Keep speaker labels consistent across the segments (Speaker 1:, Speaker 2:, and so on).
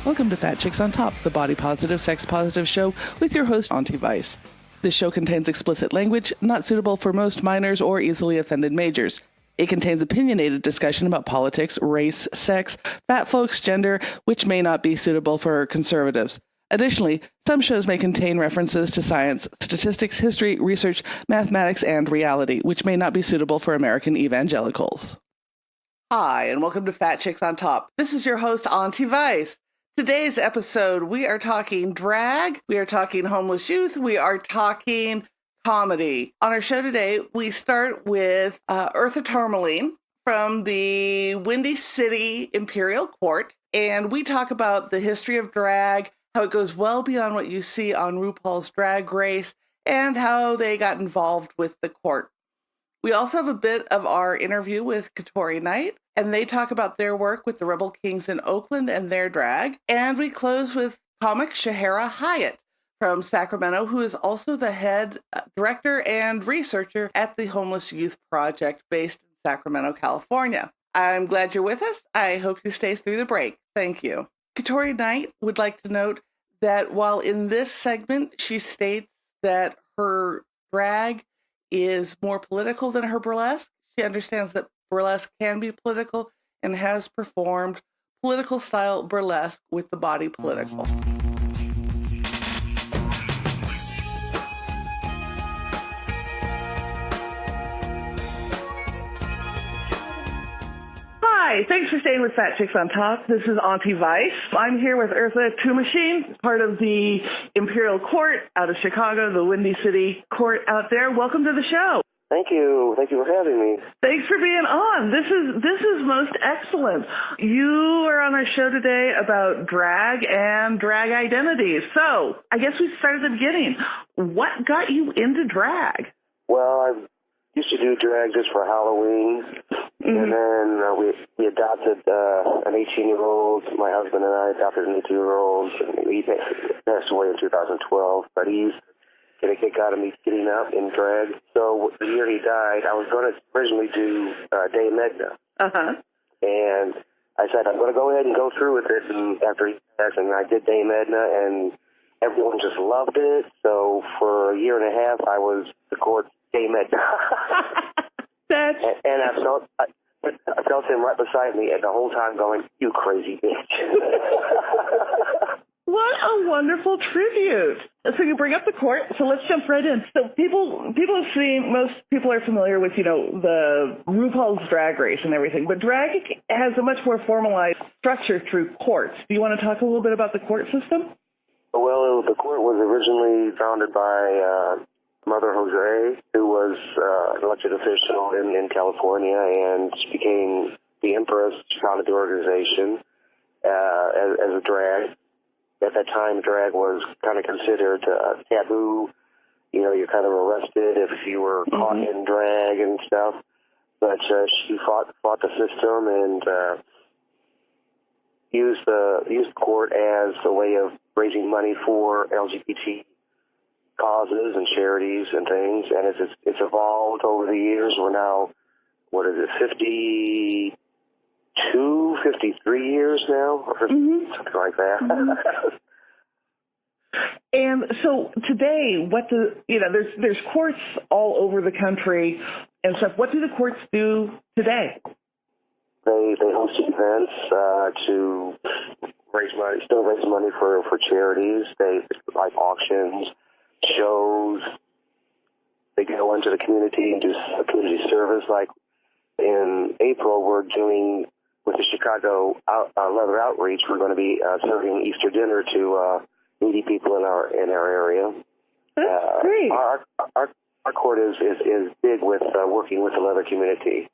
Speaker 1: Welcome to Fat Chicks on Top, the body positive, sex positive show with your host, Auntie Vice. This show contains explicit language not suitable for most minors or easily offended majors. It contains opinionated discussion about politics, race, sex, fat folks, gender, which may not be suitable for conservatives. Additionally, some shows may contain references to science, statistics, history, research, mathematics, and reality, which may not be suitable for American evangelicals. Hi, and welcome to Fat Chicks on Top. This is your host, Auntie Vice. Today's episode, we are talking drag, we are talking homeless youth, we are talking comedy. On our show today, we start with Eartha Tremors from the Windy City Imperial Court, and we talk about the history of drag, how it goes well beyond what you see on RuPaul's Drag Race, and how they got involved with the court. We also have a bit of our interview with Katori Knight, and they talk about their work with the Rebel Kings in Oakland and their drag. And we close with comic Shahera Hyatt from Sacramento, who is also the head director and researcher at the Homeless Youth Project based in Sacramento, California. I'm glad you're with us. I hope you stay through the break. Thank you. Katori Knight would like to note that while in this segment she states that her drag is more political than her burlesque, she understands that burlesque can be political and has performed political style burlesque with the body political. Hi, thanks for staying with Fat Chicks on Top. This is Auntie Vice. I'm here with Eartha Tremors, part of the Imperial Court out of Chicago, the Windy City Court out there. Welcome to the show.
Speaker 2: Thank you. Thank you for having me.
Speaker 1: Thanks for being on. This is most excellent. You are on our show today about drag and drag identities. So I guess we start at the beginning. What got you into drag?
Speaker 2: Well, I used to do drag just for Halloween, and then we adopted an 18-year-old. My husband and I adopted an 18-year-old. He passed away in 2012, but he's get a kick out of me getting up in drag. So the year he died, I was going to originally do Dame Edna. And I said, I'm going to go ahead and go through with it. And after he passed, and I did Dame Edna, and everyone just loved it. So for a year and a half, I was the court Dame Edna. And I felt him right beside me and the whole time going, you crazy bitch.
Speaker 1: What a wonderful tribute. So you bring up the court, so let's jump right in. So people have seen, most people are familiar with, the RuPaul's Drag Race and everything, but drag has a much more formalized structure through courts. Do you want to talk a little bit about the court system?
Speaker 2: Well, the court was originally founded by Mother Jose, who was an elected official in California, and she became the empress. She founded the organization as a drag. At that time, drag was kind of considered taboo. You're kind of arrested if you were caught in drag and stuff. But she fought the system and used the court as a way of raising money for LGBT causes and charities and things. And it's evolved over the years. We're now, 53 years now, or something like that.
Speaker 1: And so today, there's courts all over the country and stuff. What do the courts do today?
Speaker 2: They host events to raise money for charities. They like auctions, shows. They go into the community and do community service. Like in April, we're doing with the Chicago Leather Outreach. We're going to be serving Easter dinner to needy people in our area.
Speaker 1: That's great.
Speaker 2: Our court is big with working with the leather community.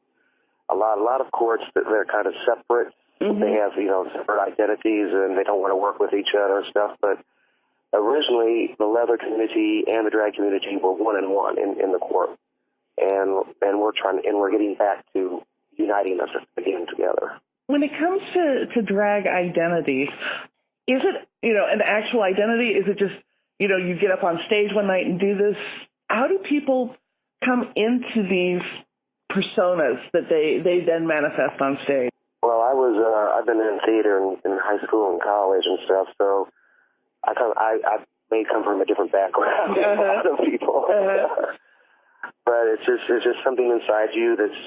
Speaker 2: A lot of courts they're kind of separate. They have separate identities and they don't want to work with each other and stuff. But originally, the leather community and the drag community were one in the court, and we're getting back to uniting us again together.
Speaker 1: When it comes to drag identities, is it, an actual identity? Is it just, you get up on stage one night and do this? How do people come into these personas that they then manifest on stage?
Speaker 2: Well, I I've been in theater in high school and college and stuff, so I may come from a different background than a lot of people. But it's just something inside you that's,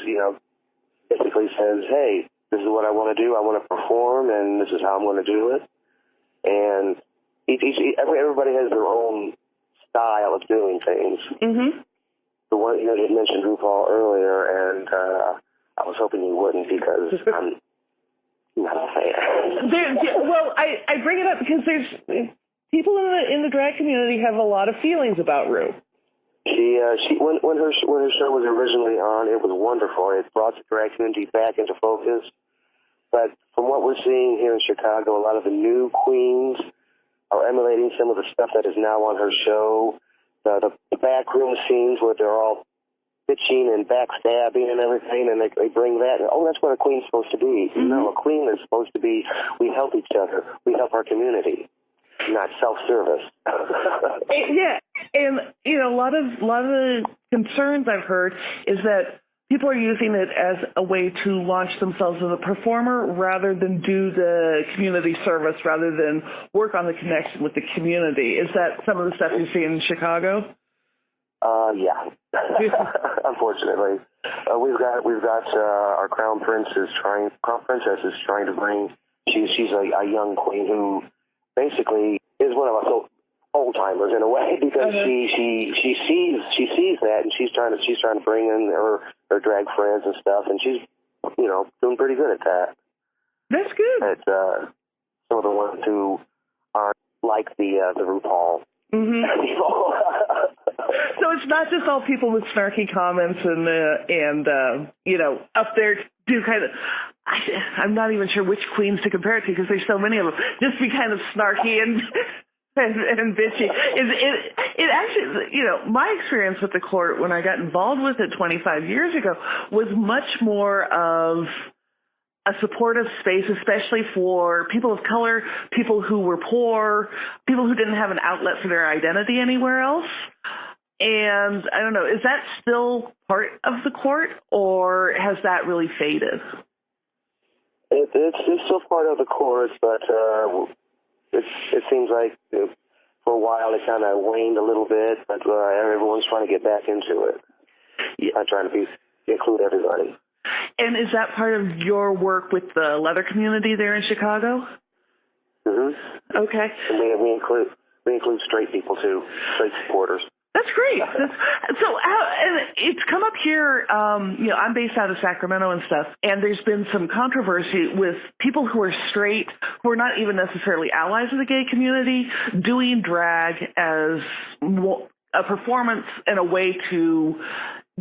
Speaker 2: basically says, hey, this is what I want to do. I want to perform, and this is how I'm going to do it. And everybody has their own style of doing things. Mm-hmm. The one, you mentioned RuPaul earlier, and I was hoping you wouldn't because I'm not a fan.
Speaker 1: Well, I bring it up because there's people in the drag community have a lot of feelings about Ru.
Speaker 2: When her show was originally on, it was wonderful. It brought the drag community back into focus. But from what we're seeing here in Chicago, a lot of the new queens are emulating some of the stuff that is now on her show. The backroom scenes where they're all bitching and backstabbing and everything, and they bring that. Oh, that's what a queen's supposed to be. Mm-hmm. No, a queen is supposed to be, we help each other. We help our community. Not self-service.
Speaker 1: Yeah, and a lot of the concerns I've heard is that people are using it as a way to launch themselves as a performer rather than do the community service, rather than work on the connection with the community. Is that some of the stuff you see in Chicago?
Speaker 2: Yeah. Unfortunately, we've got our crown princess is trying to bring. She's a young queen who basically is one of us old timers in a way, because she sees that, and she's trying to bring in her drag friends and stuff, and she's doing pretty good at that.
Speaker 1: That's good.
Speaker 2: It's some of the ones who aren't like the RuPaul people.
Speaker 1: So it's not just all people with snarky comments and up there do kind of. I'm not even sure which queens to compare it to because there's so many of them. Just be kind of snarky and bitchy. It actually, my experience with the court when I got involved with it 25 years ago was much more of a supportive space, especially for people of color, people who were poor, people who didn't have an outlet for their identity anywhere else. And I don't know, is that still part of the court, or has that really faded?
Speaker 2: It's still part of the course, but it seems like for a while it kind of waned a little bit, but everyone's trying to get back into it. Yeah. I'm trying to include everybody.
Speaker 1: And is that part of your work with the leather community there in Chicago?
Speaker 2: Mm-hmm.
Speaker 1: Okay.
Speaker 2: And we include straight people too, straight supporters.
Speaker 1: That's great. And it's come up here, I'm based out of Sacramento and stuff, and there's been some controversy with people who are straight, who are not even necessarily allies of the gay community, doing drag as a performance and a way to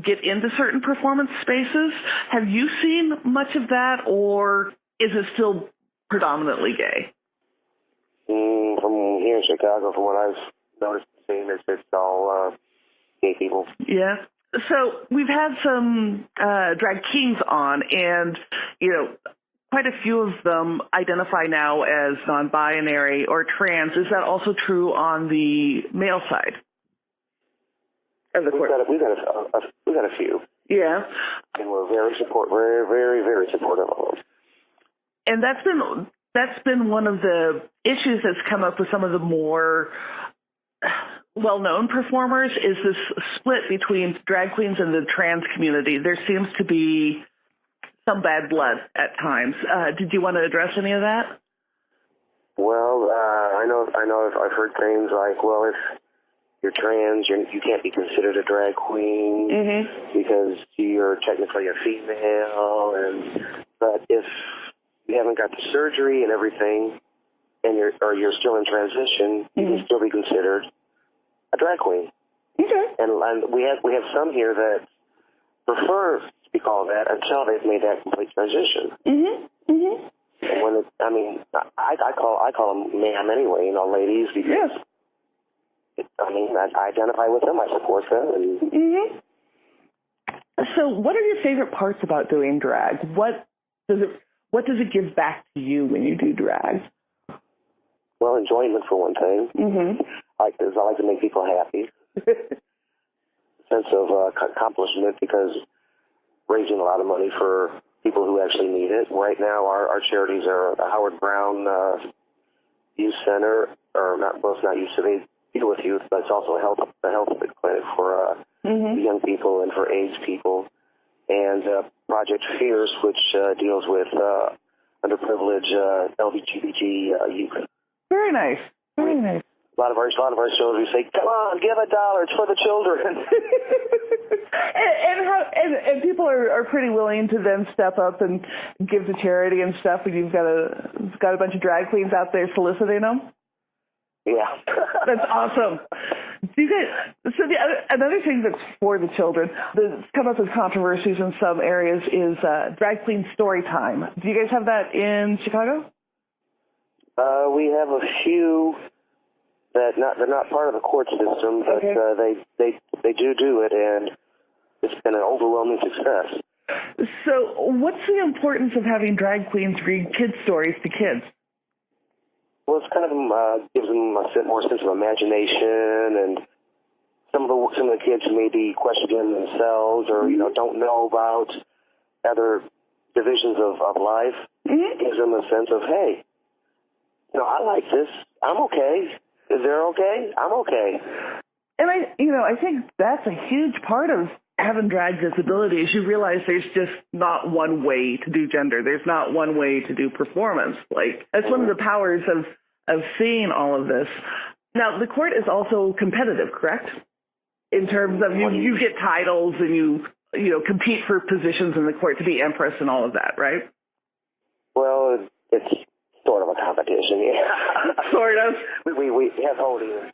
Speaker 1: get into certain performance spaces. Have you seen much of that, or is it still predominantly gay?
Speaker 2: From here in Chicago, from what I've noticed, it's all gay people.
Speaker 1: Yeah. So we've had some drag kings on, and, quite a few of them identify now as non-binary or trans. Is that also true on the male side of the court?
Speaker 2: We've got a few.
Speaker 1: Yeah.
Speaker 2: And we're very, very, very supportive of them.
Speaker 1: And that's been one of the issues that's come up with some of the more well-known performers, is this split between drag queens and the trans community. There seems to be some bad blood at times. Did you want to address any of that?
Speaker 2: Well, I know I've heard things like, well, if you're trans, you can't be considered a drag queen because you're technically a female, but if you haven't got the surgery and everything, and you're still in transition, you can still be considered a drag queen. Okay. And we have some here that prefer to be called that until they've made that complete transition. And when I call them ma'am anyway, ladies, because I identify with them, I support them.
Speaker 1: So, what are your favorite parts about doing drag? What does it give back to you when you do drag?
Speaker 2: Well, enjoyment for one thing. I like to make people happy. Sense of accomplishment, because raising a lot of money for people who actually need it. Right now, our charities are the Howard Brown Youth Center, or not youth, so they deal with youth, but it's also a health clinic for young people and for AIDS people, and Project Fierce, which deals with underprivileged LGBT youth.
Speaker 1: Very nice. Very nice.
Speaker 2: A lot of our children say, "Come on, give $1. It's for the children."
Speaker 1: and people are pretty willing to then step up and give to charity and stuff. And you've got a bunch of drag queens out there soliciting them.
Speaker 2: Yeah,
Speaker 1: that's awesome. Do you guys? So another thing that's for the children that's come up as controversies in some areas is drag queen story time. Do you guys have that in Chicago?
Speaker 2: We have a few. They're not part of the court system, but they do it, and it's been an overwhelming success.
Speaker 1: So what's the importance of having drag queens read kids' stories to kids?
Speaker 2: Well, it's kind of gives them a more sense of imagination, and some of the kids who may be questioning themselves or don't know about other divisions of life, gives them a sense of, hey, I like this. I'm okay. Is there okay? I'm okay.
Speaker 1: And I think that's a huge part of having drag visibility is you realize there's just not one way to do gender. There's not one way to do performance. Like, that's one of the powers of seeing all of this. Now, the court is also competitive, correct? In terms of you get titles and you compete for positions in the court to be empress and all of that, right?
Speaker 2: Well, it's sort of a competition, yeah.
Speaker 1: Sort of.
Speaker 2: We have holding.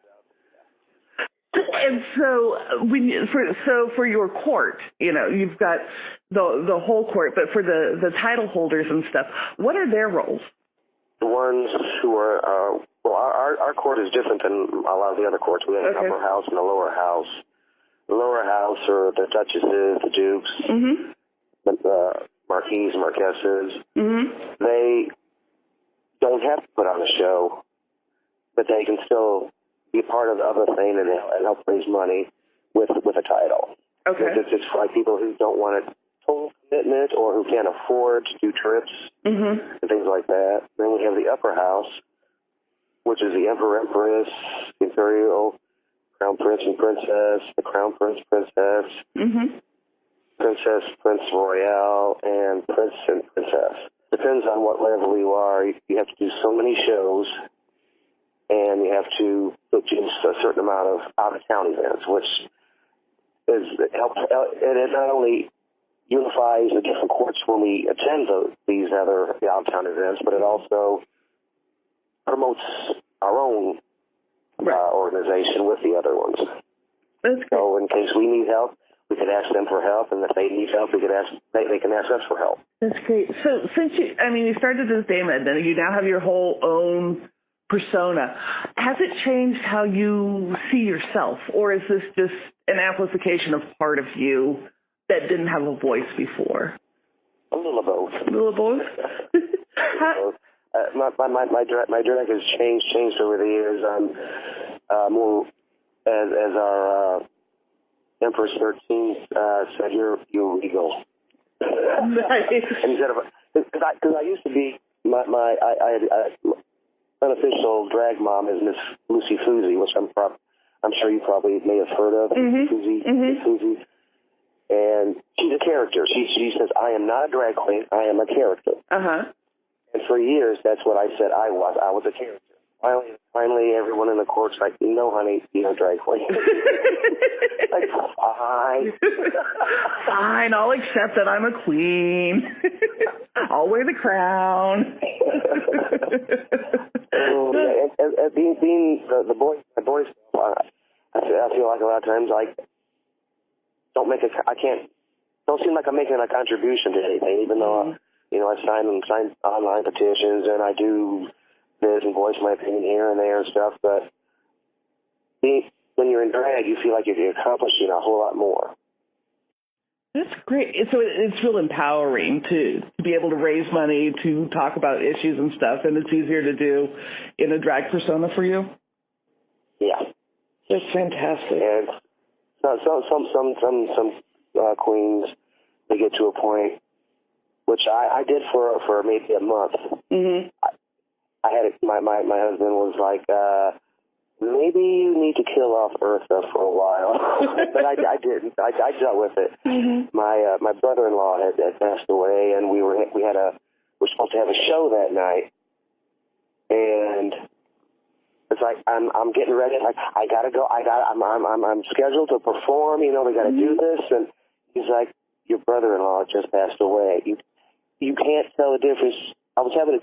Speaker 1: And so for your court, you've got the whole court, but for the title holders and stuff, what are their roles?
Speaker 2: The ones who are our court is different than a lot of the other courts. We have an upper house and a lower house. The lower house are the duchesses, the dukes, the marquises, marquesses. They don't have to put on a show, but they can still be part of the thing and help raise money with a title. Okay. It's for like people who don't want a total commitment or who can't afford to do trips and things like that. Then we have the upper house, which is the Emperor, Empress, the Imperial, Crown Prince and Princess, the Crown Prince, Princess, Princess, Prince Royale, and Prince and Princess. Depends on what level you are. You have to do so many shows, and you have to produce a certain amount of out-of-town events, which helps. And it not only unifies the different courts when we attend these other out-of-town events, but it also promotes our own organization with the other ones. So in case we need help, we can ask them for help, and if they need help, they can ask us for help.
Speaker 1: That's great. So since you started as Damon, and you now have your whole own persona, has it changed how you see yourself, or is this just an amplification of part of you that didn't have a voice before?
Speaker 2: A little of both.
Speaker 1: A little of both?
Speaker 2: My drag has changed over the years. I'm more as our Empress 13 said, you're regal.
Speaker 1: Nice.
Speaker 2: Instead of because I used to be my unofficial drag mom is Miss Lucy Fuzi, which I'm sure you probably may have heard of. Fuzi. And she's a character. She says, I am not a drag queen. I am a character. And for years, that's what I said I was. I was a character. Finally, everyone in the court's like, no, honey, you're a drag queen. Like, fine.
Speaker 1: Fine, I'll accept that I'm a queen. I'll wear the crown. Being
Speaker 2: the boys, I feel like a lot of times don't seem like I'm making a contribution to anything, even though I sign online petitions and I do this and voice my opinion here and there and stuff. But when you're in drag, you feel like you're accomplishing a whole lot more.
Speaker 1: That's great. So it's real empowering to be able to raise money, to talk about issues and stuff, and it's easier to do in a drag persona for you?
Speaker 2: Yeah.
Speaker 1: That's fantastic.
Speaker 2: And some queens, they get to a point which I did for maybe a month.
Speaker 1: Mm-hmm.
Speaker 2: I had it, my husband was like, maybe you need to kill off Eartha for a while, but I didn't. I dealt with it. Mm-hmm. My brother-in-law had passed away, and we were supposed to have a show that night, and it's like I'm getting ready. Like I gotta go. I'm scheduled to perform. You know, we gotta do this, and he's like, your brother-in-law just passed away. You can't tell the difference. I was having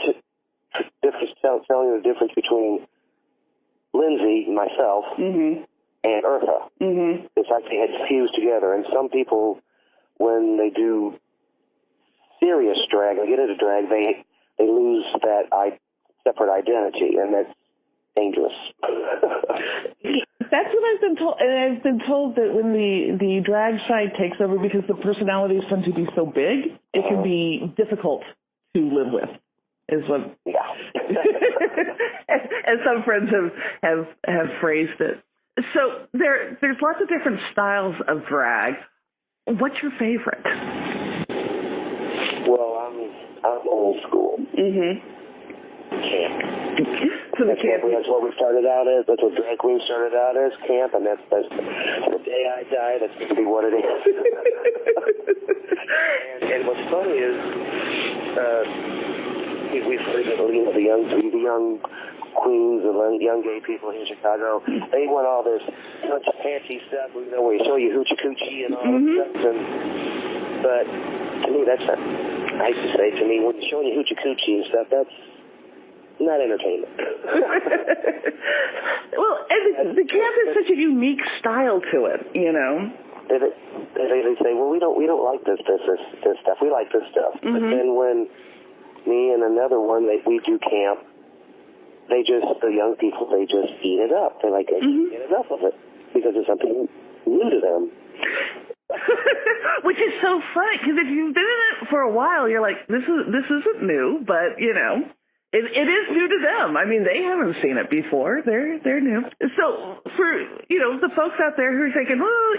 Speaker 2: telling you the difference between Lindsay, myself, mm-hmm. and Eartha. Mm-hmm. It's like they had fused together. And some people, when they do serious drag, they get into drag, they lose that separate identity, and that's dangerous.
Speaker 1: That's what I've been told. And I've been told that when the drag side takes over, because the personalities tend to be so big, it can be difficult to live with. Is what,
Speaker 2: yeah.
Speaker 1: as some friends have phrased it. So there's lots of different styles of drag. What's your favorite?
Speaker 2: Well, I'm old school.
Speaker 1: Mm-hmm.
Speaker 2: Camp.
Speaker 1: So the camp.
Speaker 2: That's what we started out as. That's what drag queen started out as, camp, and that's the day I die. That's going to be what it is. and what's funny is. We've heard that the young queens and young gay people here in Chicago, they want all this fancy stuff, where you show you hoochie coochie and all mm-hmm. that stuff. But to me, that's not. I used to say to me, when you're showing you hoochie coochie and stuff, that's not entertainment.
Speaker 1: Well, and the camp is such a unique style to it, you know.
Speaker 2: They say, well, we don't like this stuff. We like this stuff. Mm-hmm. But then when me and another one, we do camp. The young people, they just eat it up. They mm-hmm. get enough of it because it's something new to them.
Speaker 1: Which is so funny, because if you've been in it for a while, you're like, this isn't new, but it is new to them. I mean, they haven't seen it before. They're new. So for the folks out there who are thinking, well,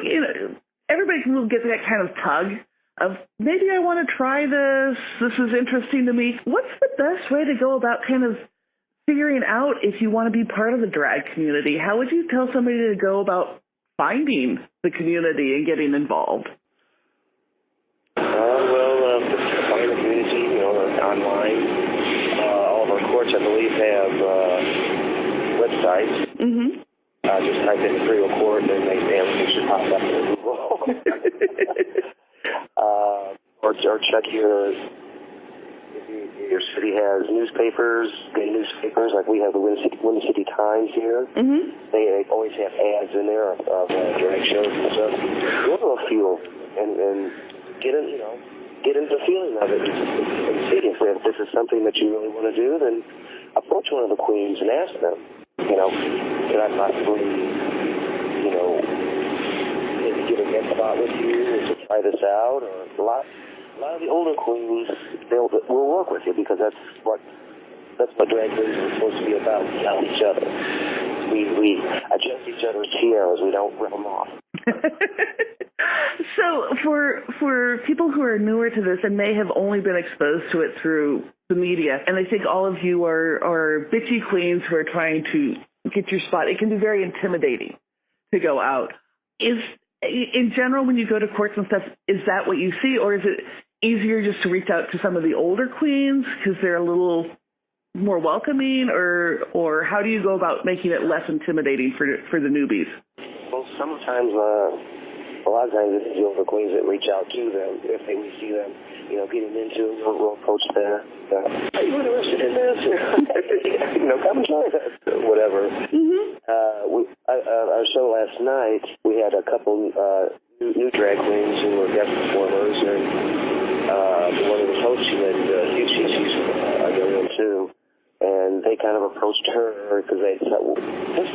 Speaker 1: everybody will get that kind of tug of maybe I want to try this. This is interesting to me. What's the best way to go about kind of figuring out if you want to be part of the drag community? How would you tell somebody to go about finding the community and getting involved?
Speaker 2: Find the community, online. All of our courts, I believe, have websites. Mm-hmm. Just type in Imperial Court, and then they should pop up in Google. Or check your city has newspapers, gay newspapers, like we have the Windy City Times here. Mm-hmm. They always have ads in there of drag shows and stuff. Go to a few and get into the feeling of it and see if this is something that you really want to do. Then approach one of the queens and ask them, can I possibly, maybe get a guest spot with you to try this out? Or a lot of the older queens, will work with you because that's what drag queens are supposed to be about. We help each other. We adjust each other's tiaras. We don't rip them off.
Speaker 1: So for people who are newer to this and may have only been exposed to it through the media, and I think all of you are bitchy queens who are trying to get your spot, it can be very intimidating to go out. In general, when you go to courts and stuff, is that what you see, or is it easier just to reach out to some of the older queens because they're a little more welcoming, or how do you go about making it less intimidating for the newbies?
Speaker 2: Well, sometimes, a lot of times it's the older queens that reach out to them if we see them, getting into it. We'll approach them. Are you interested in this? Come and join us. Whatever. Mm-hmm. Our show last night, we had a couple new drag queens who were guest performers, and the one who was hosting it, she's a young one too. And they kind of approached her because they thought, well, this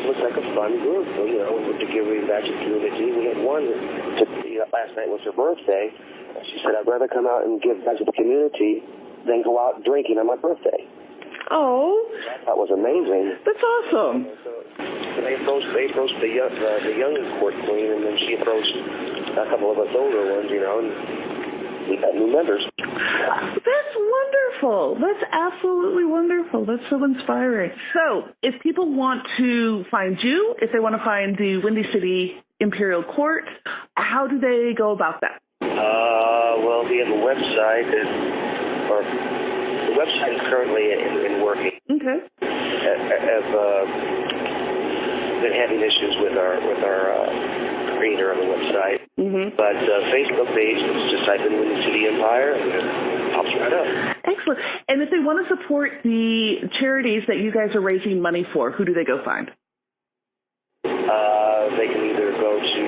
Speaker 2: looks like a fun group, to give back to the community. We had one last night was her birthday. She said, I'd rather come out and give back to the community than go out drinking on my birthday.
Speaker 1: Oh.
Speaker 2: That was amazing.
Speaker 1: That's awesome.
Speaker 2: So they approached the young court queen, and then she approached a couple of us older ones, and we got new members.
Speaker 1: That's wonderful. That's absolutely wonderful. That's so inspiring. So if people want to find you, if they want to find the Windy City Imperial Court, how do they go about that?
Speaker 2: Well, we have a website the website is currently in working.
Speaker 1: Okay.
Speaker 2: I've been having issues with our creator of the website. Mm-hmm. But Facebook page, just type in Windy City Empire and it pops right up.
Speaker 1: Excellent. And if they want to support the charities that you guys are raising money for, who do they go find?
Speaker 2: They can either go to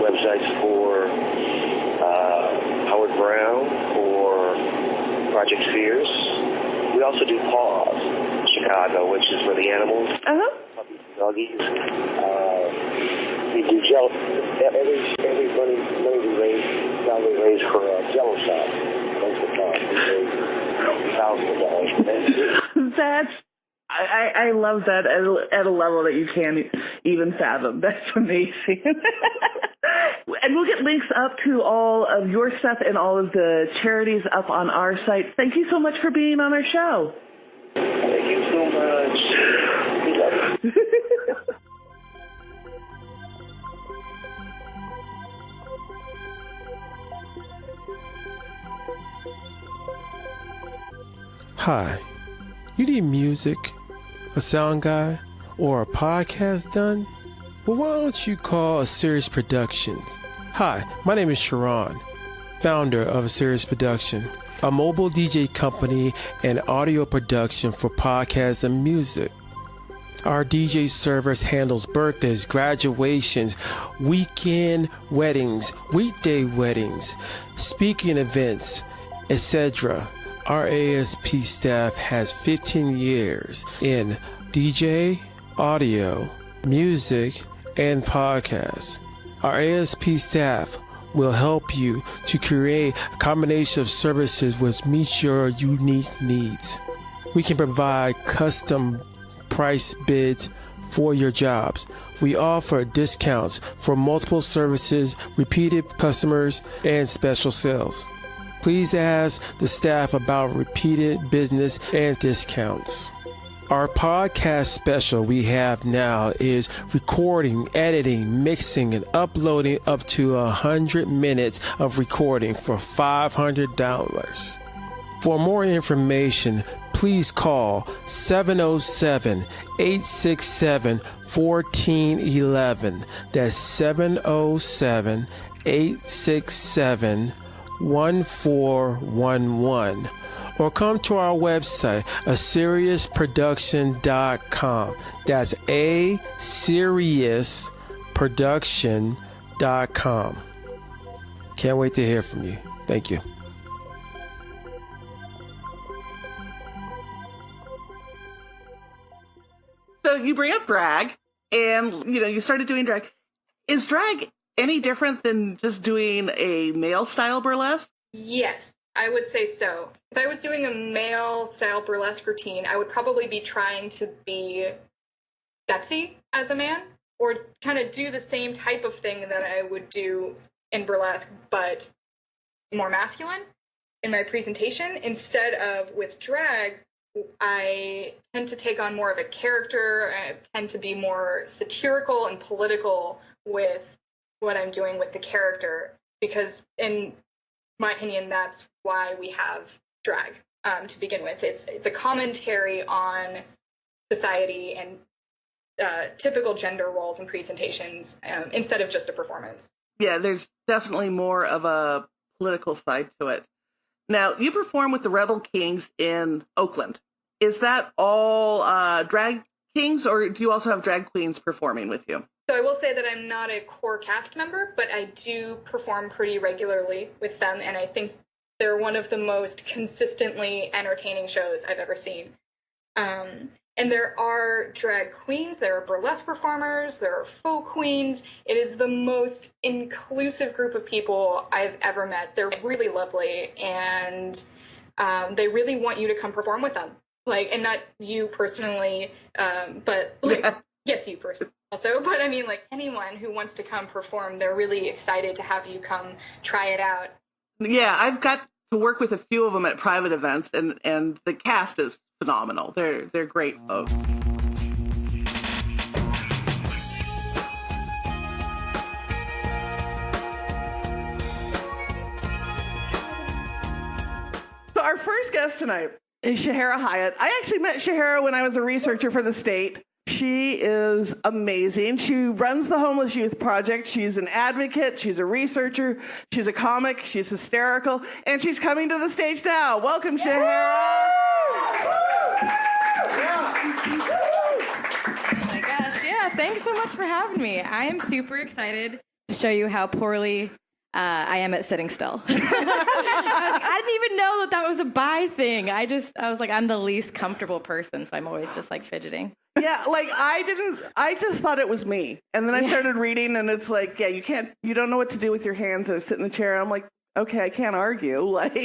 Speaker 2: websites for Howard Brown or Project Fears. We also do Paws, Chicago, which is for the animals, puppies and doggies. We do Jello. Every money we raise, now we raise for Jello shop. That's the cost. We raise $1,000.
Speaker 1: That's. I love that at a level that you can't even fathom. That's amazing. And we'll get links up to all of your stuff and all of the charities up on our site. Thank you so much for being on our show.
Speaker 2: Thank you so much. We love you.
Speaker 3: Hi, you need music, a sound guy, or a podcast done? Well, why don't you call A Serious Productions? Hi, my name is Sharon, founder of A Serious Production, a mobile DJ company and audio production for podcasts and music. Our DJ service handles birthdays, graduations, weekend weddings, weekday weddings, speaking events, etc. Our ASP staff has 15 years in DJ, audio, music, and podcasts. Our ASP staff will help you to create a combination of services which meets your unique needs. We can provide custom price bids for your jobs. We offer discounts for multiple services, repeated customers, and special sales. Please ask the staff about repeated business and discounts. Our podcast special we have now is recording, editing, mixing, and uploading up to 100 minutes of recording for $500. For more information, please call 707-867-1411. That's 707-867-1411. Or come to our website, aseriousproduction.com. That's aseriousproduction.com. Can't wait to hear from you. Thank you.
Speaker 1: So you bring up drag, and you started doing drag. Is drag any different than just doing a male style burlesque?
Speaker 4: Yes, I would say so. If I was doing a male style burlesque routine, I would probably be trying to be sexy as a man, or kind of do the same type of thing that I would do in burlesque, but more masculine in my presentation. Instead of with drag, I tend to take on more of a character. I tend to be more satirical and political with what I'm doing with the character, because in my opinion, that's why we have drag to begin with. It's a commentary on society and typical gender roles and presentations instead of just a performance.
Speaker 1: Yeah, there's definitely more of a political side to it. Now, you perform with the Rebel Kings in Oakland. Is that all drag kings, or do you also have drag queens performing with you?
Speaker 4: So I will say that I'm not a core cast member, but I do perform pretty regularly with them, and I think they're one of the most consistently entertaining shows I've ever seen. And there are drag queens, there are burlesque performers, there are faux queens. It is the most inclusive group of people I've ever met. They're really lovely, and they really want you to come perform with them. And not you personally, but yes, you personally also. But I mean, anyone who wants to come perform, they're really excited to have you come try it out.
Speaker 1: Yeah, I've got to work with a few of them at private events, and the cast is phenomenal. They're great folks. So our first guest tonight is Shahera Hyatt. I actually met Shahera when I was a researcher for the state. She is amazing. She runs the Homeless Youth Project. She's an advocate. She's a researcher. She's a comic. She's hysterical. And she's coming to the stage now. Welcome, Shahera.
Speaker 5: Oh my gosh, yeah, thanks so much for having me. I am super excited to show you how poorly I am at sitting still. I didn't even know that was a bi thing. I was like, I'm the least comfortable person, so I'm always just like fidgeting.
Speaker 1: Yeah, like I just thought it was me. And then I started reading, and it's like, yeah, you don't know what to do with your hands or sit in the chair. I'm like, okay, I can't argue. Like,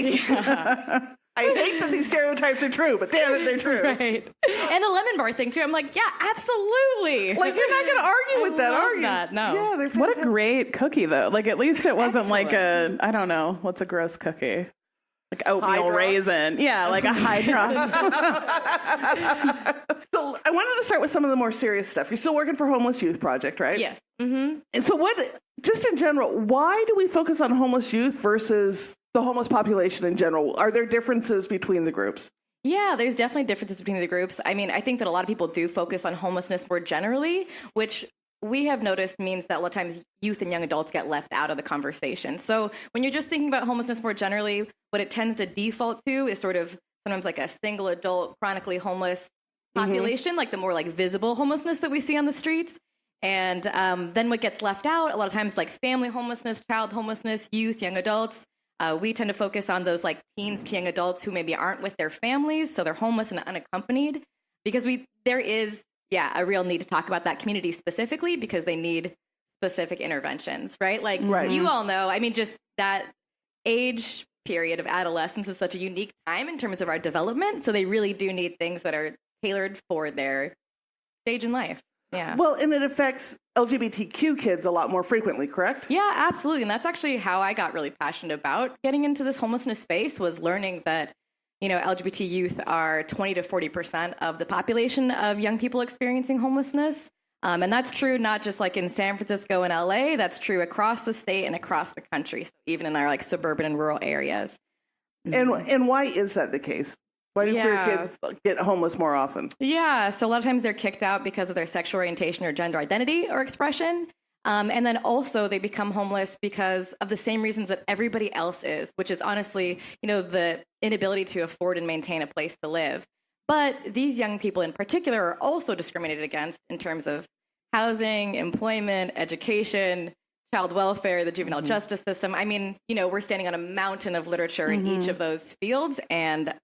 Speaker 1: I hate that these stereotypes are true, but damn it, they're true.
Speaker 5: Right. And the lemon bar thing too. I'm like, yeah, absolutely.
Speaker 1: Like, you're not going to argue with that, are you?
Speaker 5: That, no.
Speaker 1: Yeah, they're
Speaker 6: what a great cookie, though. Like, at least it wasn't
Speaker 5: Excellent.
Speaker 6: like I don't know, what's a gross cookie? Like oatmeal raisin. Yeah, like a high drop.
Speaker 1: So I wanted to start with some of the more serious stuff. You're still working for Homeless Youth Project, right?
Speaker 5: Yes. Mm-hmm.
Speaker 1: And so just in general, why do we focus on homeless youth versus the homeless population in general? Are there differences between the groups?
Speaker 5: Yeah, there's definitely differences between the groups. I mean, I think that a lot of people do focus on homelessness more generally, which we have noticed means that a lot of times youth and young adults get left out of the conversation. So when you're just thinking about homelessness more generally, what it tends to default to is sort of sometimes like a single adult, chronically homeless population, like the more like visible homelessness that we see on the streets. And then what gets left out, a lot of times like family homelessness, child homelessness, youth, young adults. We tend to focus on those like teens to young adults who maybe aren't with their families, so they're homeless and unaccompanied, because there is a real need to talk about that community specifically because they need specific interventions, right? Like you all know, I mean, just that age period of adolescence is such a unique time in terms of our development, so they really do need things that are tailored for their stage in life. Yeah.
Speaker 1: Well, and it affects LGBTQ kids a lot more frequently, correct?
Speaker 5: Yeah, absolutely. And that's actually how I got really passionate about getting into this homelessness space, was learning that, you know, LGBT youth are 20 to 40% of the population of young people experiencing homelessness. And that's true not just like in San Francisco and LA, that's true across the state and across the country, so even in our like suburban and rural areas.
Speaker 1: And why is that the case? Why do queer kids get homeless more often? Yeah,
Speaker 5: so a lot of times they're kicked out because of their sexual orientation or gender identity or expression. And then also they become homeless because of the same reasons that everybody else is, which is honestly, you know, the inability to afford and maintain a place to live. But these young people in particular are also discriminated against in terms of housing, employment, education, child welfare, the juvenile justice system. I mean, you know, we're standing on a mountain of literature in each of those fields, and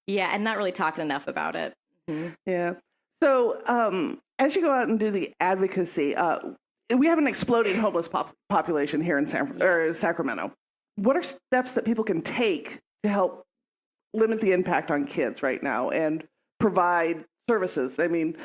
Speaker 5: and not really talking enough about it.
Speaker 1: Yeah. So as you go out and do the advocacy, we have an exploding homeless population here in Sacramento. What are steps that people can take to help limit the impact on kids right now and provide services? I mean,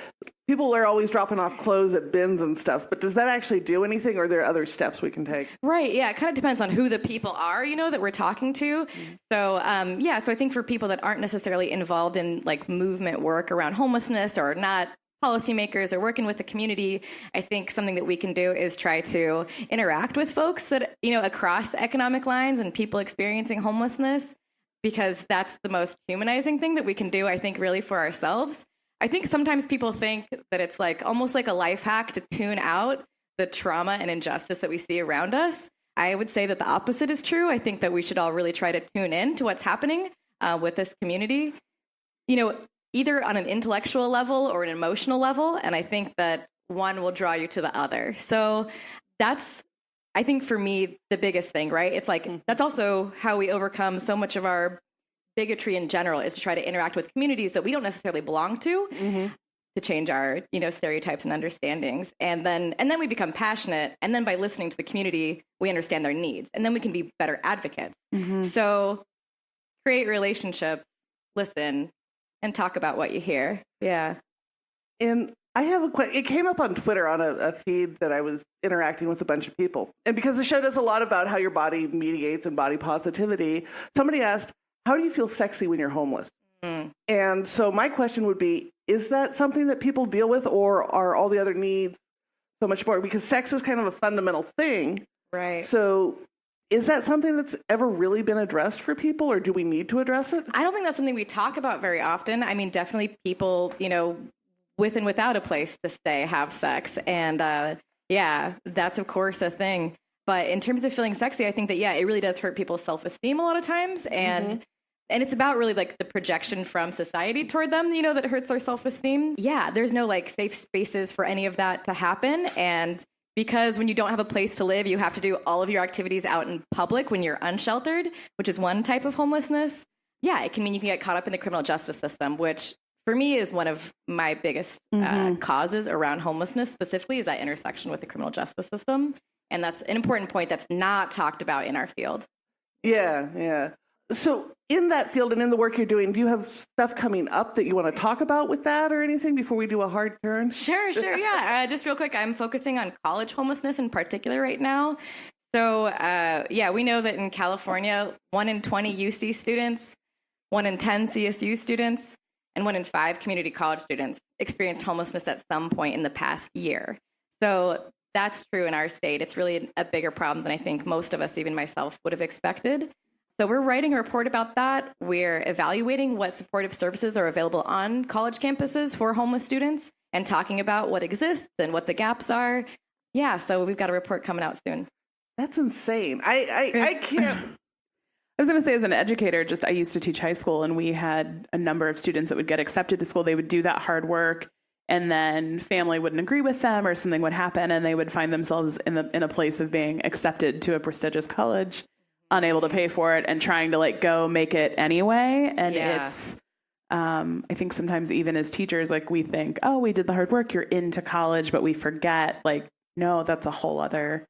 Speaker 1: people are always dropping off clothes at bins and stuff, but does that actually do anything, or are there other steps we can take?
Speaker 5: Right, yeah, it kind of depends on who the people are, you know, that we're talking to. So, so I think for people that aren't necessarily involved in, like, movement work around homelessness or not policymakers or working with the community, I think something that we can do is try to interact with folks that, you know, across economic lines and people experiencing homelessness, because that's the most humanizing thing that we can do, I think, really for ourselves. I think sometimes people think that it's like almost like a life hack to tune out the trauma and injustice that we see around us. I would say that the opposite is true. I think that we should all really try to tune in to what's happening with this community, you know, either on an intellectual level or an emotional level. And I think that one will draw you to the other. So that's, I think for me, the biggest thing, right? It's like, that's also how we overcome so much of our bigotry in general, is to try to interact with communities that we don't necessarily belong to change our, you know, stereotypes and understandings. And then we become passionate. And then by listening to the community, we understand their needs. And then we can be better advocates. So create relationships, listen, and talk about what you hear. Yeah.
Speaker 1: And I have a question. It came up on Twitter on a feed that I was interacting with a bunch of people. And because the show does a lot about how your body mediates and body positivity, somebody asked, how do you feel sexy when you're homeless? Mm. And so my question would be, is that something that people deal with, or are all the other needs so much more? Because sex is kind of a fundamental thing.
Speaker 5: Right.
Speaker 1: So is that something that's ever really been addressed for people, or do we need to address it?
Speaker 5: I don't think that's something we talk about very often. I mean, definitely people, with and without a place to stay have sex. And that's of course a thing. But in terms of feeling sexy, I think that, it really does hurt people's self-esteem a lot of times. And and it's about really like the projection from society toward them, that hurts their self-esteem. Yeah, there's no like safe spaces for any of that to happen. And because when you don't have a place to live, you have to do all of your activities out in public when you're unsheltered, which is one type of homelessness. Yeah, it can mean you can get caught up in the criminal justice system, which for me is one of my biggest causes around homelessness specifically, is that intersection with the criminal justice system. And that's an important point that's not talked about in our field.
Speaker 1: Yeah. So in that field and in the work you're doing, do you have stuff coming up that you want to talk about with that or anything before we do a hard turn?
Speaker 5: Sure. Yeah. Just real quick, I'm focusing on college homelessness in particular right now. So, we know that in California, 1 in 20 UC students, 1 in 10 CSU students, and 1 in 5 community college students experienced homelessness at some point in the past year. So that's true in our state. It's really a bigger problem than I think most of us, even myself, would have expected. So we're writing a report about that. We're evaluating what supportive services are available on college campuses for homeless students and talking about what exists and what the gaps are. Yeah, so we've got a report coming out soon.
Speaker 1: That's insane. I can't.
Speaker 6: I was going to say, as an educator, I used to teach high school, and we had a number of students that would get accepted to school. They would do that hard work, and then family wouldn't agree with them, or something would happen, and they would find themselves in a place of being accepted to a prestigious college, unable to pay for it, and trying to go make it anyway. And it's, I think sometimes even as teachers, we think, oh, we did the hard work, you're into college, but we forget, no, that's a whole other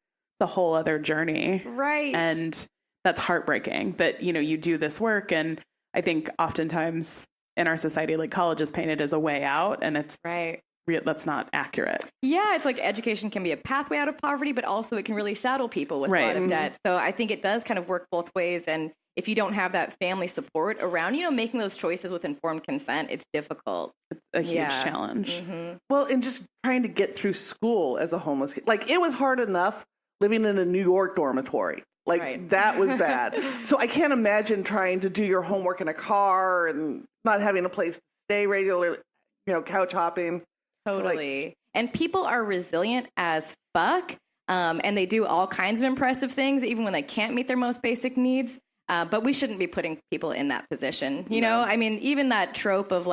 Speaker 6: journey.
Speaker 5: Right.
Speaker 6: And that's heartbreaking that, you do this work. And I think oftentimes in our society, college is painted as a way out, and it's
Speaker 5: right.
Speaker 6: That's not accurate.
Speaker 5: Yeah, it's education can be a pathway out of poverty, but also it can really saddle people with a lot of debt. So I think it does kind of work both ways. And if you don't have that family support around, making those choices with informed consent, it's difficult. It's
Speaker 6: a huge challenge.
Speaker 5: Mm-hmm.
Speaker 1: Well, and just trying to get through school as a homeless kid. It was hard enough living in a New York dormitory. That was bad. So I can't imagine trying to do your homework in a car and not having a place to stay regularly, couch hopping.
Speaker 5: Totally. And people are resilient as fuck. And they do all kinds of impressive things, even when they can't meet their most basic needs. But we shouldn't be putting people in that position. You know, I mean, even that trope of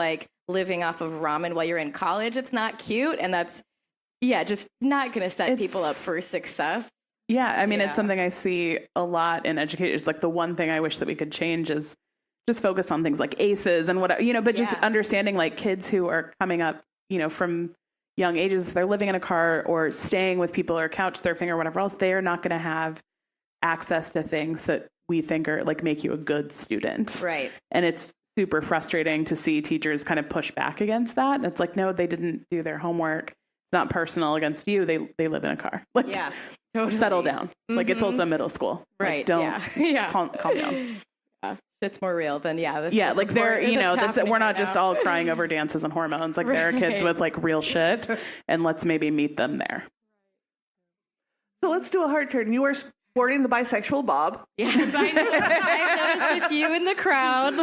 Speaker 5: living off of ramen while you're in college, it's not cute. And that's, just not going to set people up for success.
Speaker 6: Yeah. I mean, it's something I see a lot in educators. The one thing I wish that we could change is just focus on things like ACEs and whatever, but just understanding kids who are coming up, from young ages, if they're living in a car or staying with people or couch surfing or whatever else, they are not going to have access to things that we think are make you a good student.
Speaker 5: Right.
Speaker 6: And it's super frustrating to see teachers kind of push back against that. And it's no, they didn't do their homework. It's not personal against you. They live in a car.
Speaker 5: Totally.
Speaker 6: Settle down.
Speaker 5: Mm-hmm.
Speaker 6: It's also middle school.
Speaker 5: Right.
Speaker 6: Don't calm down.
Speaker 5: It's more real than
Speaker 6: they're we're not just all crying over dances and hormones. There are kids with real shit, and let's maybe meet them there.
Speaker 1: So let's do a hard turn. You are sporting the bisexual bob.
Speaker 5: Yes, I know. I noticed a few in the crowd.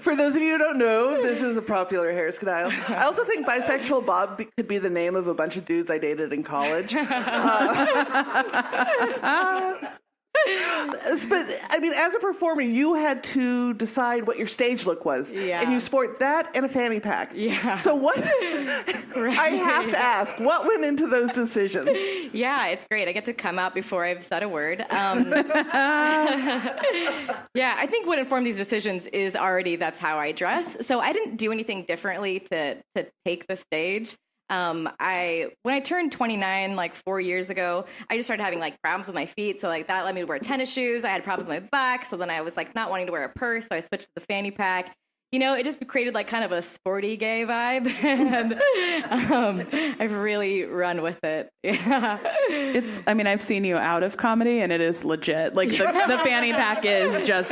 Speaker 1: For those of you who don't know, this is a popular hairstyle. I also think bisexual bob could be the name of a bunch of dudes I dated in college. But I mean, as a performer, you had to decide what your stage look was, and you sport that and a fanny pack.
Speaker 5: Yeah.
Speaker 1: So what? I have to ask, what went into those decisions?
Speaker 5: Yeah, it's great. I get to come out before I've said a word. I think what informed these decisions is already that's how I dress. So I didn't do anything differently to take the stage. When I turned 29, 4 years ago, I just started having problems with my feet. So that led me to wear tennis shoes. I had problems with my back. So then I was not wanting to wear a purse. So I switched to the fanny pack. it just created like kind of a sporty gay vibe, and I've really run with it. Yeah.
Speaker 6: I've seen you out of comedy, and it is legit. Like the fanny pack is just,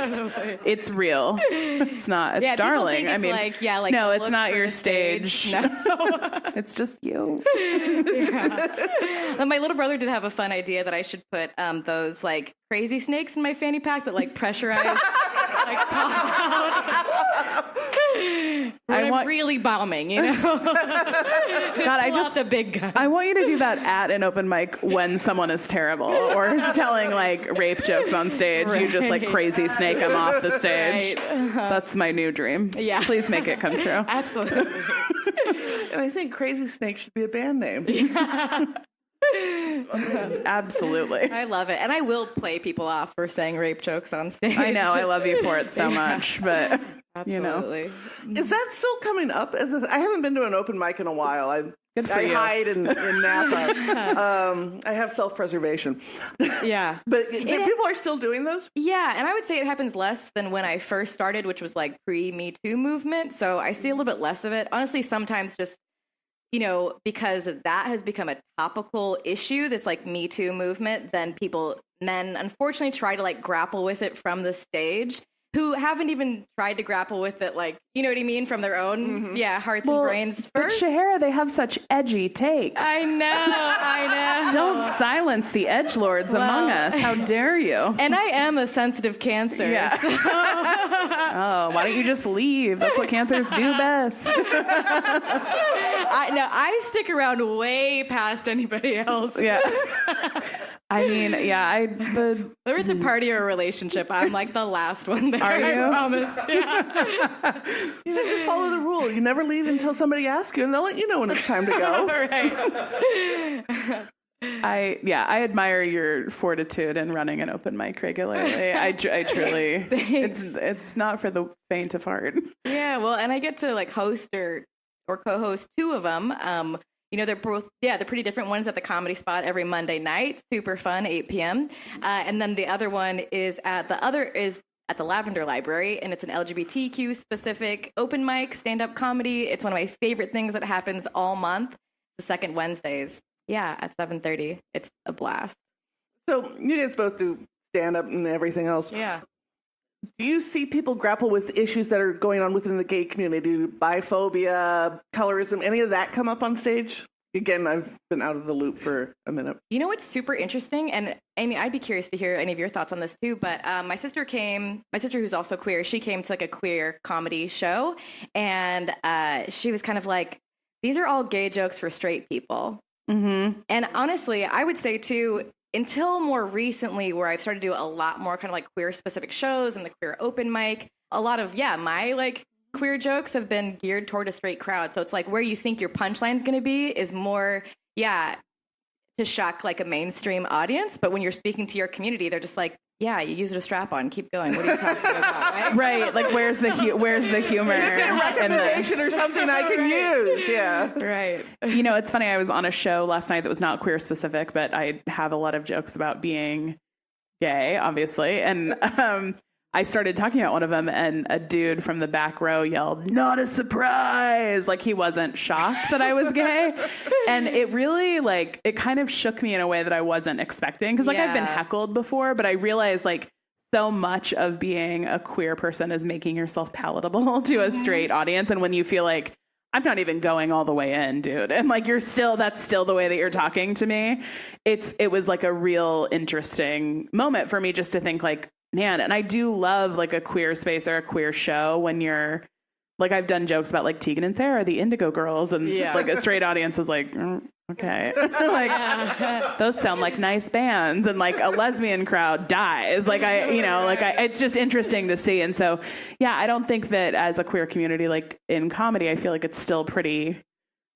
Speaker 6: it's real. It's not. It's darling. No, it's not your stage. No, it's just you.
Speaker 5: Yeah. And my little brother did have a fun idea that I should put those like crazy snakes in my fanny pack that like pressurize. I'm really bombing, God,
Speaker 6: I just
Speaker 5: the big gun.
Speaker 6: I want you to do that at an open mic when someone is terrible or telling like rape jokes on stage. Right. You just like crazy snake them off the stage. Right. That's my new dream. Yeah, please make it come true.
Speaker 5: Absolutely.
Speaker 1: And I think Crazy Snake should be a band name.
Speaker 5: Yeah.
Speaker 6: Absolutely.
Speaker 5: I love it. And I will play people off for saying rape jokes on stage.
Speaker 6: I know. I love you for it so much. But,
Speaker 5: absolutely.
Speaker 1: Is that still coming up? I haven't been to an open mic in a while. I hide in Napa. I have self-preservation.
Speaker 5: Yeah.
Speaker 1: But people are still doing those?
Speaker 5: Yeah. And I would say it happens less than when I first started, which was like pre-Me Too movement. So I see a little bit less of it. Honestly, sometimes just because that has become a topical issue, this like Me Too movement, then men unfortunately try to like grapple with it from the stage, who haven't even tried to grapple with it, like, you know what I mean, from their own, hearts and brains first.
Speaker 6: But Shahera, they have such edgy takes.
Speaker 5: I know.
Speaker 6: Don't silence the edgelords among us. How dare you?
Speaker 5: And I am a sensitive Cancer. Yeah. So.
Speaker 6: Oh, why don't you just leave? That's what Cancers do best.
Speaker 5: I stick around way past anybody else.
Speaker 6: Yeah. I mean,
Speaker 5: whether it's a party or a relationship, I'm like the last one there.
Speaker 6: Are you?
Speaker 5: I promise. Yeah.
Speaker 1: Just follow the rule. You never leave until somebody asks you, and they'll let you know when it's time to go.
Speaker 5: Right.
Speaker 6: I admire your fortitude in running an open mic regularly. I truly, it's not for the faint of heart.
Speaker 5: Yeah, well, and I get to like host or co-host two of them. They're both, they're pretty different. One's at the Comedy Spot every Monday night, super fun, 8 p.m. And then the other one is at the Lavender Library, and it's an LGBTQ specific open mic stand-up comedy. It's one of my favorite things that happens all month. The second Wednesdays. Yeah, at 7:30. It's a blast.
Speaker 1: So you guys both do stand-up and everything else.
Speaker 5: Yeah.
Speaker 1: Do you see people grapple with issues that are going on within the gay community? Biphobia, colorism, any of that come up on stage? Again, I've been out of the loop for a minute.
Speaker 5: You know what's super interesting? And Amy, I'd be curious to hear any of your thoughts on this too, but my sister who's also queer, she came to like a queer comedy show, and she was kind of like, these are all gay jokes for straight people. Mm-hmm. And honestly, I would say too, until more recently, where I've started to do a lot more kind of like queer specific shows and the queer open mic, a lot of, my like queer jokes have been geared toward a straight crowd. So it's like where you think your punchline's going to be is more, to shock like a mainstream audience. But when you're speaking to your community, they're just like, you use it a strap on, keep going. What are you talking about? Right?
Speaker 6: Right. Like, where's the humor?
Speaker 1: A recommendation or something I can use. Yeah.
Speaker 5: Right.
Speaker 6: It's funny. I was on a show last night that was not queer specific, but I have a lot of jokes about being gay, obviously. And I started talking about one of them, and a dude from the back row yelled, "Not a surprise!" Like he wasn't shocked that I was gay. And it really, it kind of shook me in a way that I wasn't expecting. Because, I've been heckled before, but I realized, so much of being a queer person is making yourself palatable to a straight audience. And when you feel like, I'm not even going all the way in, dude. And that's still the way that you're talking to me. It was a real interesting moment for me just to think man, and I do love a queer space or a queer show when you're I've done jokes about Tegan and Sarah, the Indigo Girls, and a straight audience is okay. Those sound like nice bands, and a lesbian crowd dies. It's just interesting to see. And so, I don't think that as a queer community, in comedy, I feel it's still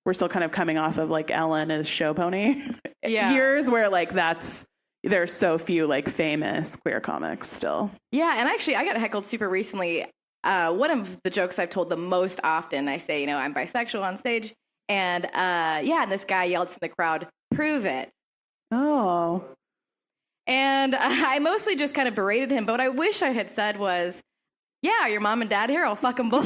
Speaker 6: we're still kind of coming off of Ellen as show pony years where there's so few famous queer comics still.
Speaker 5: Yeah, and actually I got heckled super recently. One of the jokes I've told the most often, I say, I'm bisexual on stage, and and this guy yelled from the crowd, "Prove it."
Speaker 6: Oh.
Speaker 5: And I mostly just kind of berated him, but what I wish I had said was, yeah, your mom and dad here, I'll fuck them both.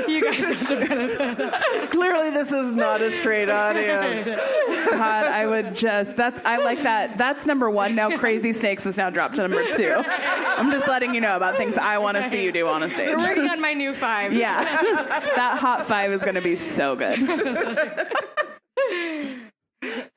Speaker 5: you guys have to benefit.
Speaker 1: Clearly, this is not a straight audience.
Speaker 6: God, I would I like that. That's number one. Now Crazy Snakes is now dropped to number 2. I'm just letting you know about things I want to see you do on a stage.
Speaker 5: We're working on my new 5.
Speaker 6: Yeah. That hot 5 is going to be so good.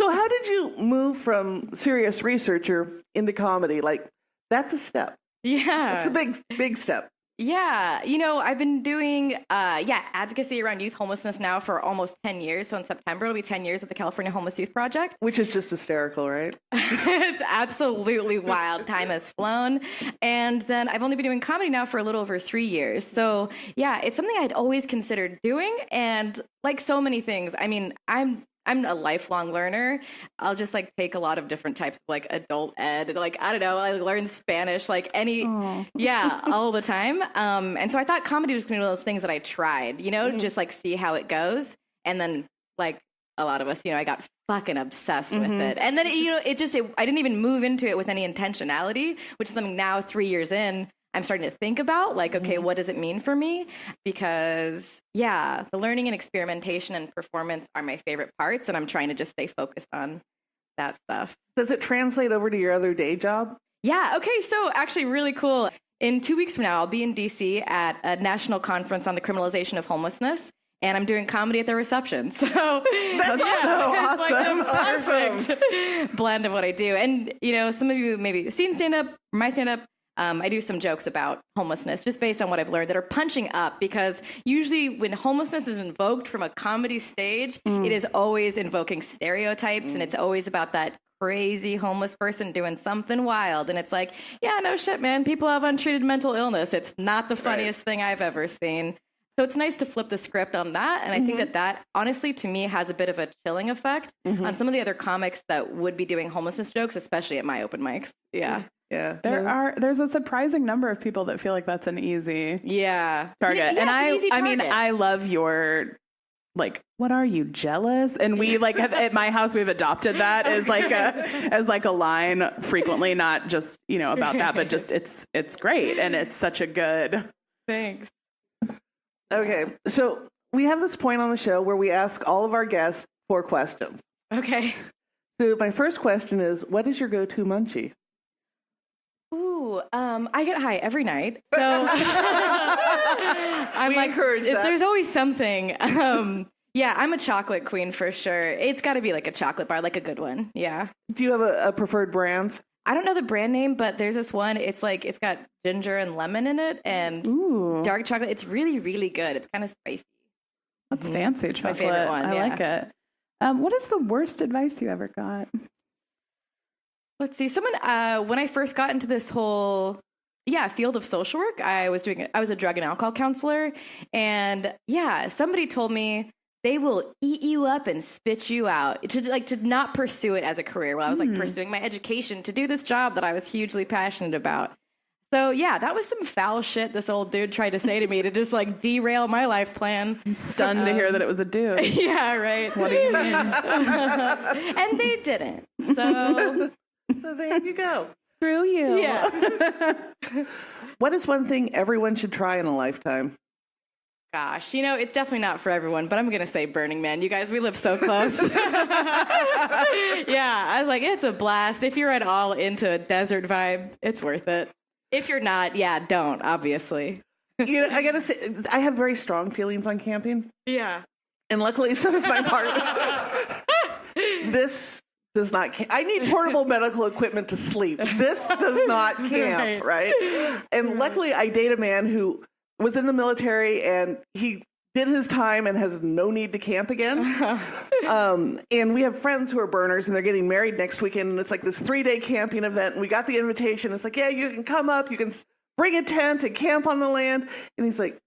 Speaker 1: So how did you move from serious researcher into comedy? Like, that's a step.
Speaker 5: Yeah.
Speaker 1: It's a big, big step.
Speaker 5: Yeah. I've been doing, advocacy around youth homelessness now for almost 10 years. So in September, it'll be 10 years at the California Homeless Youth Project.
Speaker 1: Which is just hysterical, right?
Speaker 5: It's absolutely wild. Time has flown. And then I've only been doing comedy now for a little over 3 years. So yeah, it's something I'd always considered doing. And like so many things, I mean, I'm a lifelong learner. I'll just like take a lot of different types of like adult ed, like, I don't know, I learn Spanish, like all the time. And so I thought comedy was going to be one of those things that I tried, to just like see how it goes. And then like a lot of us, I got fucking obsessed with it. And then, I didn't even move into it with any intentionality, which is something now 3 years in, I'm starting to think about, like, okay, what does it mean for me? Because, the learning and experimentation and performance are my favorite parts, and I'm trying to just stay focused on that stuff.
Speaker 1: Does it translate over to your other day job?
Speaker 5: Yeah, okay, so actually really cool. In 2 weeks from now, I'll be in D.C. at a national conference on the criminalization of homelessness, and I'm doing comedy at the reception. So
Speaker 1: that's awesome.
Speaker 5: Like the perfect blend of what I do. And, some of you maybe seen stand-up, my stand-up, I do some jokes about homelessness just based on what I've learned that are punching up, because usually when homelessness is invoked from a comedy stage, it is always invoking stereotypes and it's always about that crazy homeless person doing something wild. And it's like, yeah, no shit, man. People have untreated mental illness. It's not the funniest thing I've ever seen. So it's nice to flip the script on that. And I think that honestly, to me, has a bit of a chilling effect on some of the other comics that would be doing homelessness jokes, especially at my open mics. Yeah.
Speaker 1: Yeah.
Speaker 6: There's a surprising number of people that feel like that's an easy target.
Speaker 5: Yeah,
Speaker 6: and I mean, I love your, like, what are you, jealous? And we like at my house, we've adopted that as like a line frequently, not just, about that, but just it's great. And it's such a good.
Speaker 5: Thanks.
Speaker 1: Okay. So we have this point on the show where we ask all of our guests 4 questions.
Speaker 5: Okay.
Speaker 1: So my first question is, what is your go-to munchie?
Speaker 5: Ooh, I get high every night, so I'm
Speaker 1: encourage that.
Speaker 5: There's always something. I'm a chocolate queen for sure. It's got to be like a chocolate bar, like a good one. Yeah.
Speaker 1: Do you have a preferred brand?
Speaker 5: I don't know the brand name, but there's this one. It's like it's got ginger and lemon in it, and dark chocolate. It's really, really good. It's kind of spicy.
Speaker 6: That's fancy chocolate.
Speaker 5: My favorite one.
Speaker 6: I like it. What is the worst advice you ever got?
Speaker 5: Let's see. Someone, when I first got into this whole, field of social work, I was a drug and alcohol counselor. And somebody told me they will eat you up and spit you out, to not pursue it as a career while I was pursuing my education to do this job that I was hugely passionate about. So that was some foul shit this old dude tried to say to me to just like derail my life plan.
Speaker 6: I'm stunned to hear that it was a dude.
Speaker 5: Yeah, right. What do you mean? And they didn't.
Speaker 1: So there you go.
Speaker 6: Screw you.
Speaker 5: Yeah.
Speaker 1: What is one thing everyone should try in a lifetime?
Speaker 5: Gosh, it's definitely not for everyone, but I'm going to say Burning Man. You guys, we live so close. I was like, it's a blast. If you're at all into a desert vibe, it's worth it. If you're not, don't, obviously.
Speaker 1: I got to say, I have very strong feelings on camping.
Speaker 5: Yeah.
Speaker 1: And luckily, so does my partner. This does not I need portable medical equipment to sleep. This does not camp, right? And luckily, I date a man who was in the military, and he did his time and has no need to camp again. And we have friends who are burners, and they're getting married next weekend, and it's like this 3-day camping event, and we got the invitation. It's like, you can come up, you can bring a tent and camp on the land. And he's like,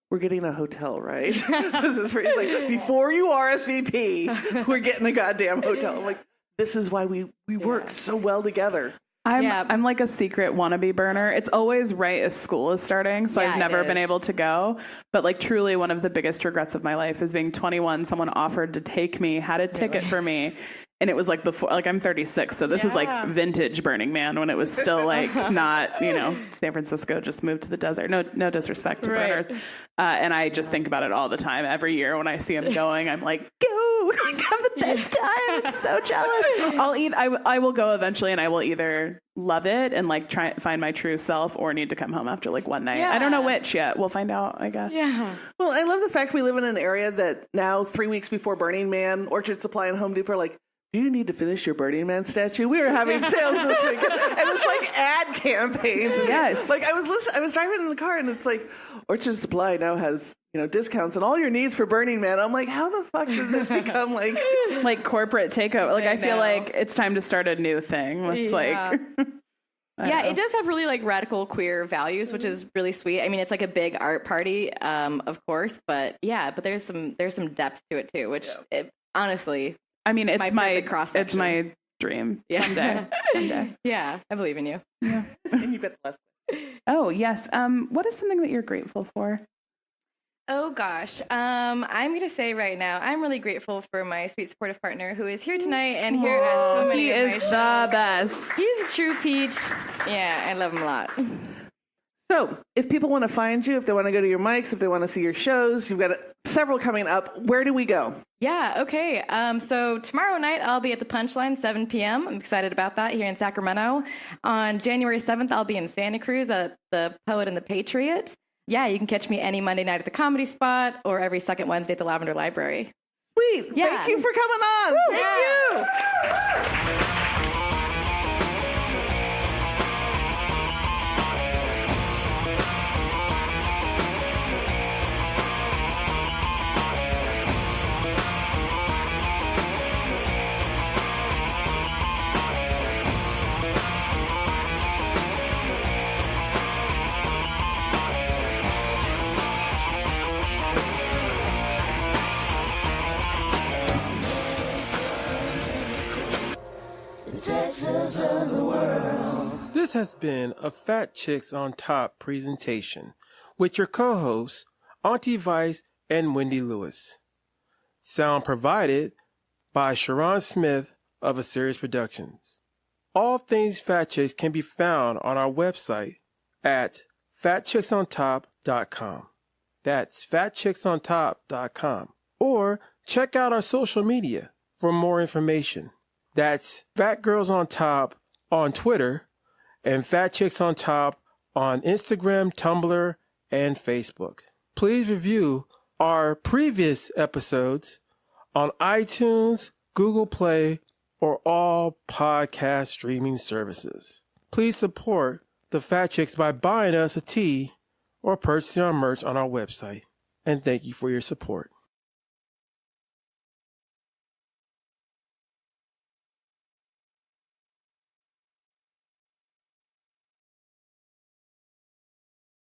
Speaker 1: we're getting a hotel, right? This is like, before you RSVP, we're getting a goddamn hotel. I'm like, this is why we work so well together.
Speaker 6: I'm like a secret wannabe burner. It's always right as school is starting, so I've never been able to go. But like truly one of the biggest regrets of my life is being 21. Someone offered to take me, had a ticket for me, And it was like before, like I'm 36, so this is like vintage Burning Man when it was still like not, San Francisco just moved to the desert. No disrespect to burners. And I just think about it all the time. Every year when I see them going, I'm like, go, have the best time. I'm so jealous. I will go eventually, and I will either love it and like try find my true self, or need to come home after like one night. I don't know which yet. We'll find out, I guess.
Speaker 1: Yeah. Well, I love the fact we live in an area that now 3 weeks before Burning Man, Orchard Supply and Home Depot are like, do you need to finish your Burning Man statue? We are having sales this week. And it's like ad campaigns.
Speaker 6: Yes.
Speaker 1: Like I was driving in the car, and it's like, Orchard Supply now has, discounts and all your needs for Burning Man. I'm like, how the fuck did this become like
Speaker 6: corporate takeover? Like I feel like it's time to start a new thing. It's like
Speaker 5: it does have really like radical queer values, which is really sweet. I mean, it's like a big art party, of course, but there's some depth to it too, which honestly,
Speaker 6: I mean, it's my dream. Yeah. Someday.
Speaker 5: Yeah, I believe in you.
Speaker 6: Yeah.
Speaker 1: And you bet the last.
Speaker 6: Oh yes. What is something that you're grateful for?
Speaker 5: Oh gosh, I'm gonna say right now, I'm really grateful for my sweet supportive partner who is here tonight and here at so many of my shows.
Speaker 6: He is the best.
Speaker 5: He's a true peach. Yeah, I love him a lot.
Speaker 1: So, if people want to find you, if they want to go to your mics, if they want to see your shows, you've got several coming up. Where do we go?
Speaker 5: Yeah, okay. So tomorrow night, I'll be at the Punchline, 7 p.m. I'm excited about that here in Sacramento. On January 7th, I'll be in Santa Cruz at the Poet and the Patriot. Yeah, you can catch me any Monday night at the Comedy Spot or every second Wednesday at the Lavender Library.
Speaker 1: Sweet. Yeah. Thank you for coming on.
Speaker 5: Woo!
Speaker 1: Thank you.
Speaker 7: Of the world.
Speaker 3: This has been a Fat Chicks on Top presentation with your co-hosts, Auntie Vice and Wendy Lewis. Sound provided by Sharon Smith of A Series Productions. All things Fat Chicks can be found on our website at fatchicksontop.com. That's fatchicksontop.com. Or check out our social media for more information. That's Fat Girls on Top on Twitter and Fat Chicks on Top on Instagram, Tumblr, and Facebook. Please review our previous episodes on iTunes, Google Play, or all podcast streaming services. Please support the Fat Chicks by buying us a tea or purchasing our merch on our website. And thank you for your support.